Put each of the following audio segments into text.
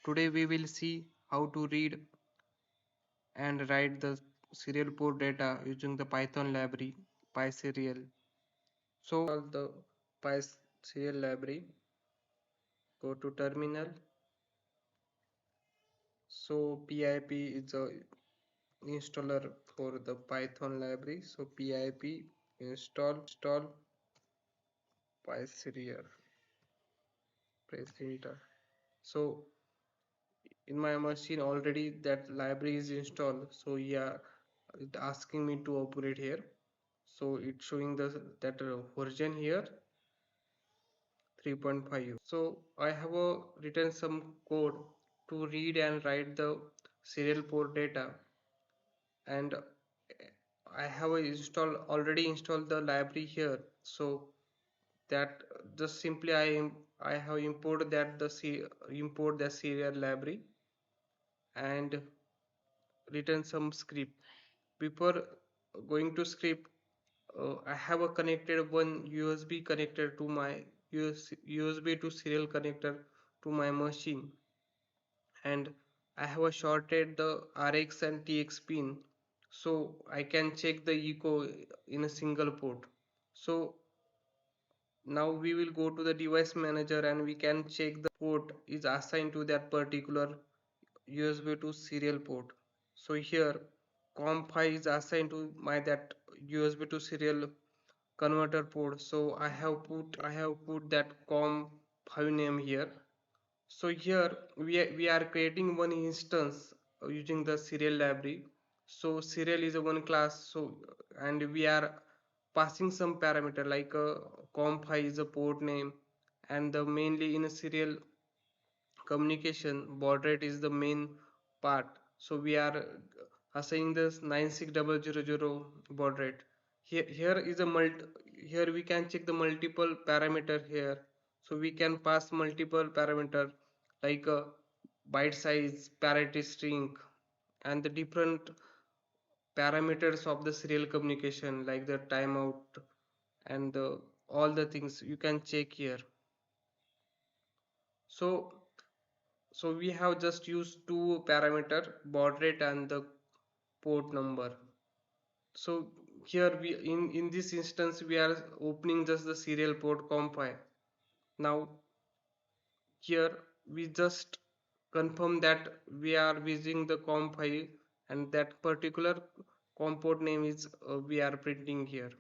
Today we will see how to read and write the serial port data using the Python library pyserial. So the pyserial library, go to terminal. So pip is a installer for the Python library. So pip install pyserial. Press enter. So in my machine already that library is installed, so yeah, it asking me to operate here. So it's showing the that version here 3.5. So I have written some code to read and write the serial port data, and I have already installed the library here. So that just simply I have imported import the serial library and written some script. Before going to script, I have a connected one USB connector to my USB to serial connector to my machine, and I have a shorted the RX and TX pin, so I can check the echo in a single port. So now we will go to the device manager and we can check the port is assigned to that particular USB to serial port. So here COM5 is assigned to my that USB to serial converter port. So I have put that COM5 name here. So here we are creating one instance using the serial library. So serial is a one class. So and we are passing some parameter like COM5 is a port name, and the mainly in a serial communication baud rate is the main part. So we are assigning this 96000 baud rate. Here is a here we can check the multiple parameter here. So we can pass multiple parameter like byte size, parity string, and the different parameters of the serial communication like the timeout and all the things you can check here. So we have just used two parameter, baud rate and the port number. So here we in this instance we are opening just the serial port COM5. Now here we just confirm that we are using the COM5, and that particular COM port name is we are printing here.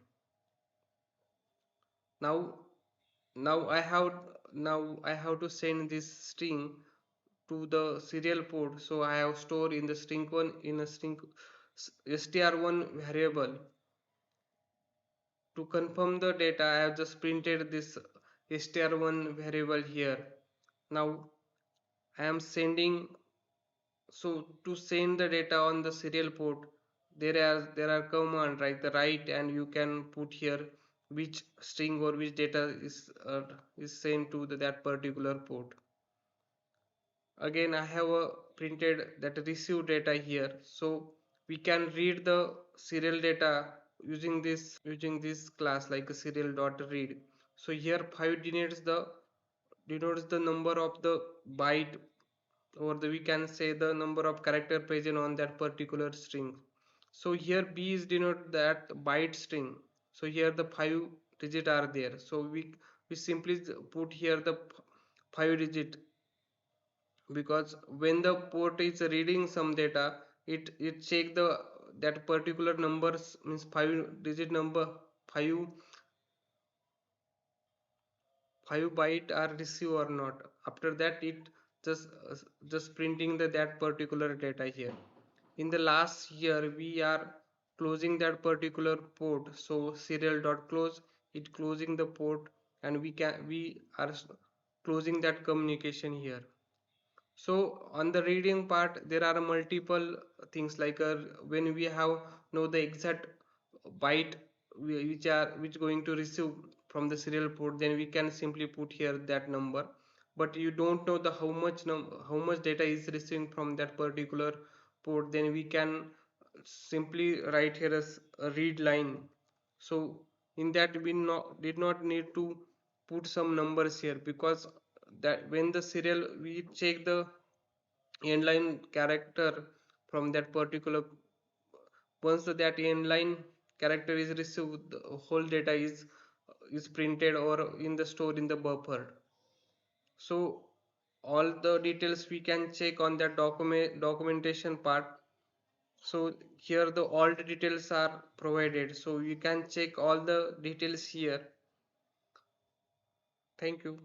Now now I have to send this string to the serial port. So I have stored in the string one in a string str1 variable. To confirm the data, I have just printed this str1 variable here. Now I am sending. So to send the data on the serial port, there are command right the right, and you can put here which string or which data is sent to that particular port. Again I have printed that receive data here. So we can read the serial data using this class like a serial dot read. So here 5 denotes the number of the byte, or we can say the number of character present on that particular string. So here b is denote that byte string. So here the 5 digit are there. So we simply put here the 5 digit, because when the port is reading some data, it check the that particular numbers means 5 digit number, 5 byte are received or not. After that it just printing that particular data here. In the last year we are closing that particular port. So serial dot close, it closing the port, and we are closing that communication here. So on the reading part there are multiple things like when we have know the exact byte which going to receive from the serial port, then we can simply put here that number. But you don't know the how much data is receiving from that particular port, then we can simply write here as a read line. So in that we did not need to put some numbers here, because that when the serial we check the inline character from that particular. Once that inline character is received, the whole data is printed or in the store in the buffer. So all the details we can check on that documentation part. So here the all the details are provided, so you can check all the details here. Thank you.